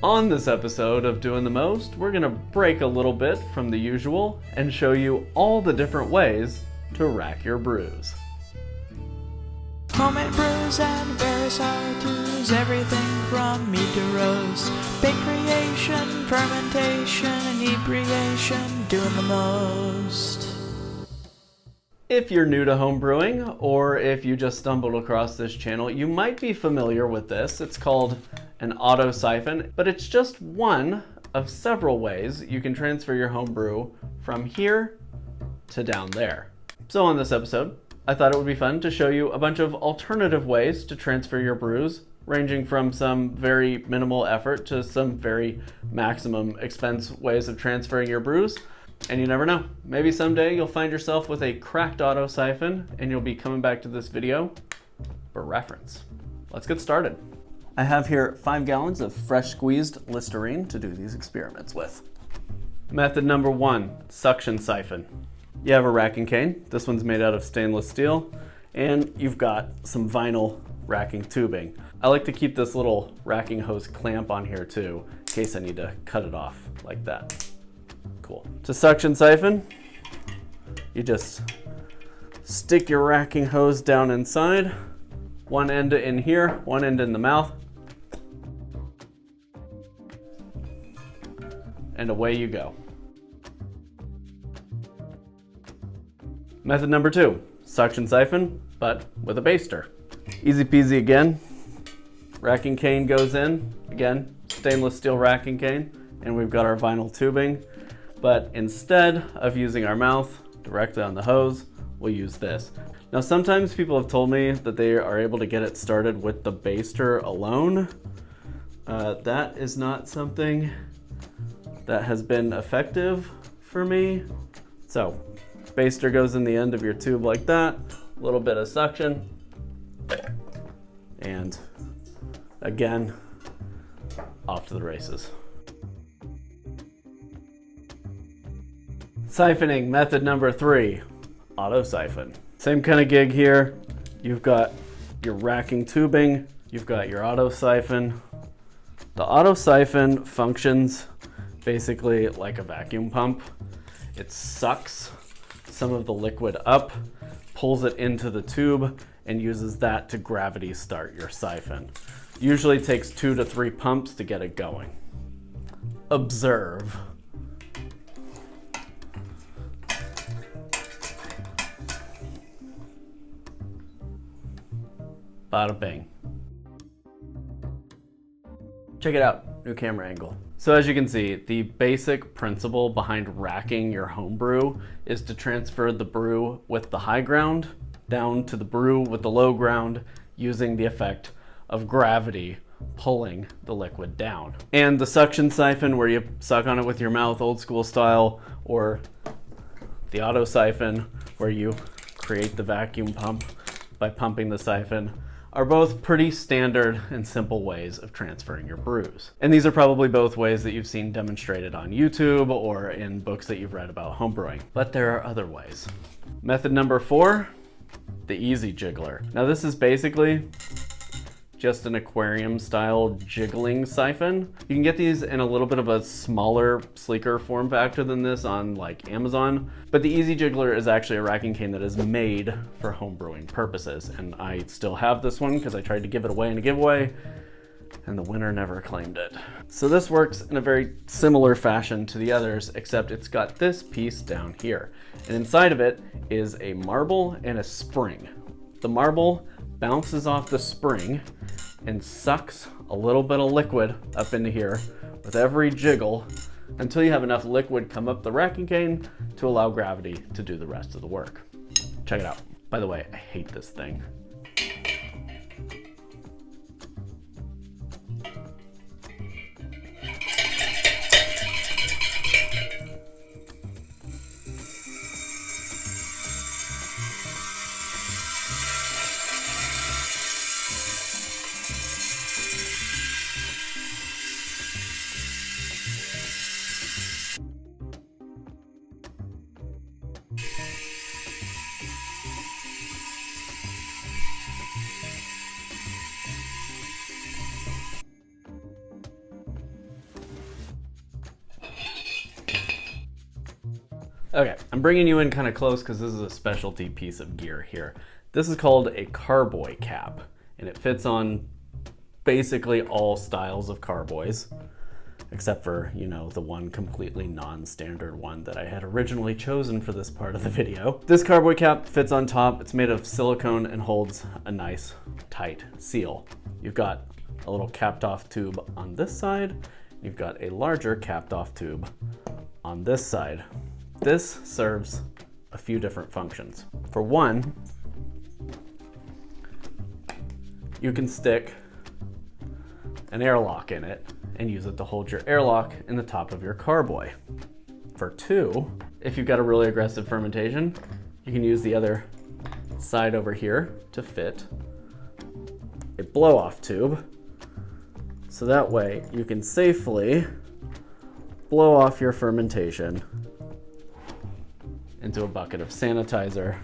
On this episode of Doing the Most, we're going to break a little bit from the usual and show you all the different ways to rack your brews. Homemade brews and various how-tos, everything from mead to roast, bake creation, fermentation, inebriation, doing the most. If you're new to home brewing, or if you just stumbled across this channel, you might be familiar with this. It's called an autosiphon, but it's just one of several ways you can transfer your home brew from here to down there. So on this episode, I thought it would be fun to show you a bunch of alternative ways to transfer your brews, ranging from some very minimal effort to some very maximum expense ways of transferring your brews. And you never know, maybe someday you'll find yourself with a cracked autosiphon and you'll be coming back to this video for reference. Let's get started. I have here 5 gallons of fresh squeezed Listerine to do these experiments with. Method number 1, suction siphon. You have a racking cane. This one's made out of stainless steel, and you've got some vinyl racking tubing. I like to keep this little racking hose clamp on here too, in case I need to cut it off like that. Cool. To suction siphon, you just stick your racking hose down inside, one end in here, one end in the mouth, and away you go. Method number 2, suction siphon, but with a baster. Easy peasy again. Racking cane goes in, again, stainless steel racking cane, and we've got our vinyl tubing. But instead of using our mouth directly on the hose, we'll use this. Now sometimes people have told me that they are able to get it started with the baster alone. That is not something that has been effective for me. So, baster goes in the end of your tube like that, a little bit of suction, and again, off to the races. Siphoning, method number 3, autosiphon. Same kind of gig here. You've got your racking tubing, you've got your autosiphon. The autosiphon functions basically like a vacuum pump. It sucks some of the liquid up, pulls it into the tube, and uses that to gravity start your siphon. Usually takes 2 to 3 pumps to get it going. Observe. Bada bing. Check it out, new camera angle. So as you can see, the basic principle behind racking your home brew is to transfer the brew with the high ground down to the brew with the low ground using the effect of gravity pulling the liquid down. And the suction siphon, where you suck on it with your mouth old school style, or the auto siphon where you create the vacuum pump by pumping the siphon, are both pretty standard and simple ways of transferring your brews. And these are probably both ways that you've seen demonstrated on YouTube or in books that you've read about homebrewing. But there are other ways. Method number 4, the easy jiggler. Now this is basically just an aquarium style jiggling siphon. You can get these in a little bit of a smaller, sleeker form factor than this on like Amazon, but the Easy Jiggler is actually a racking cane that is made for homebrewing purposes, and I still have this one because I tried to give it away in a giveaway and the winner never claimed it. So this works in a very similar fashion to the others, except it's got this piece down here, and inside of it is a marble and a spring. The marble bounces off the spring and sucks a little bit of liquid up into here with every jiggle until you have enough liquid come up the racking cane to allow gravity to do the rest of the work. Check it out. By the way, I hate this thing. Okay, I'm bringing you in kind of close because this is a specialty piece of gear here. This is called a Carboy cap, and it fits on basically all styles of carboys, except for, you know, the one completely non-standard one that I had originally chosen for this part of the video. This Carboy cap fits on top. It's made of silicone and holds a nice tight seal. You've got a little capped off tube on this side. You've got a larger capped off tube on this side. This serves a few different functions. For one, you can stick an airlock in it and use it to hold your airlock in the top of your carboy. For two, if you've got a really aggressive fermentation, you can use the other side over here to fit a blow-off tube. So that way you can safely blow off your fermentation into a bucket of sanitizer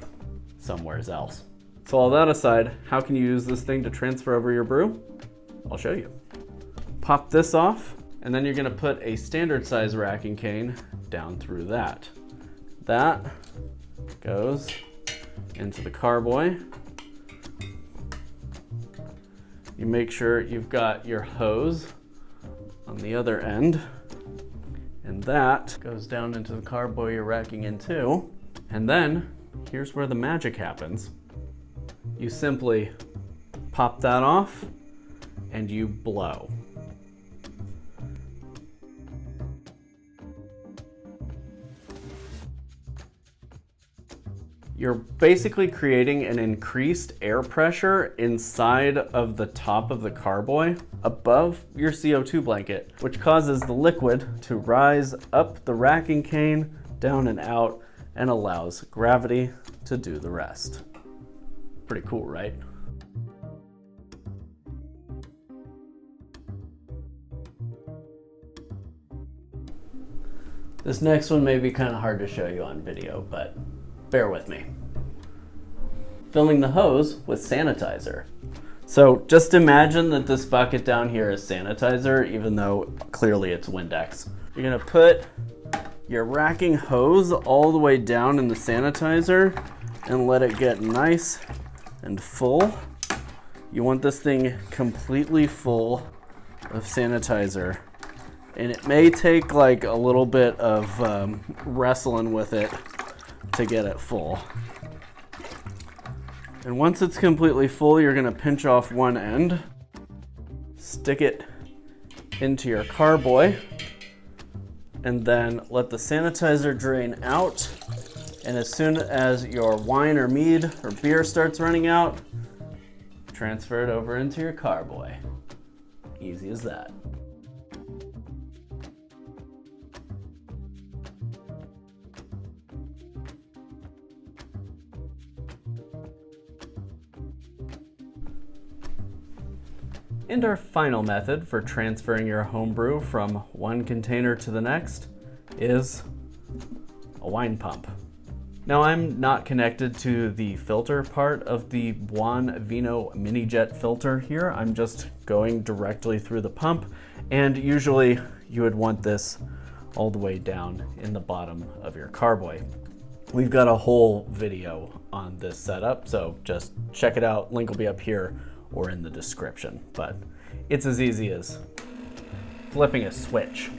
somewhere else. So all that aside, how can you use this thing to transfer over your brew? I'll show you. Pop this off, and then you're gonna put a standard size racking cane down through that. That goes into the carboy. You make sure you've got your hose on the other end, and that goes down into the carboy you're racking into. And then here's where the magic happens. You simply pop that off and you blow. You're basically creating an increased air pressure inside of the top of the carboy above your CO2 blanket, which causes the liquid to rise up the racking cane, down and out, and allows gravity to do the rest. Pretty cool, right? This next one may be kind of hard to show you on video, but bear with me. Filling the hose with sanitizer. So just imagine that this bucket down here is sanitizer, even though clearly it's Windex. You're gonna put your racking hose all the way down in the sanitizer and let it get nice and full. You want this thing completely full of sanitizer. And it may take like a little bit of wrestling with it to get it full. And once it's completely full, you're gonna pinch off one end, stick it into your carboy, and then let the sanitizer drain out. And as soon as your wine or mead or beer starts running out, transfer it over into your carboy. Easy as that. And our final method for transferring your homebrew from one container to the next is a wine pump. Now, I'm not connected to the filter part of the Buon Vino mini jet filter here. I'm just going directly through the pump, and usually you would want this all the way down in the bottom of your carboy. We've got a whole video on this setup, so just check it out. Link will be up here or in the description, but it's as easy as flipping a switch.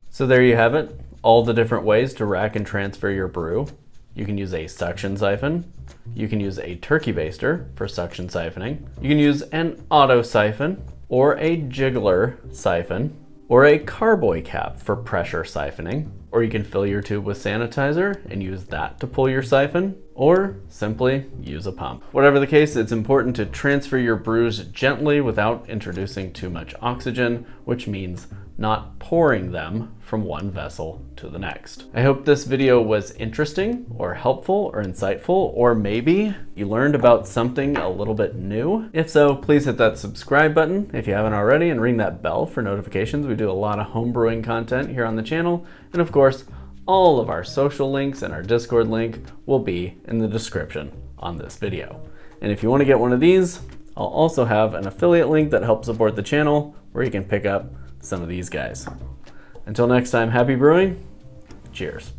So there you have it, all the different ways to rack and transfer your brew. You can use a suction siphon. You can use a turkey baster for suction siphoning. You can use an auto siphon, or a jiggler siphon, or a carboy cap for pressure siphoning. Or you can fill your tube with sanitizer and use that to pull your siphon, or simply use a pump. Whatever the case, it's important to transfer your brews gently without introducing too much oxygen, which means not pouring them from one vessel to the next. I hope this video was interesting or helpful or insightful, or maybe you learned about something a little bit new. If so, please hit that subscribe button if you haven't already, and ring that bell for notifications. We do a lot of homebrewing content here on the channel. And of course, All of our social links and our Discord link will be in the description on this video. And if you want to get one of these, I'll also have an affiliate link that helps support the channel where you can pick up some of these guys. Until next time, happy brewing. Cheers.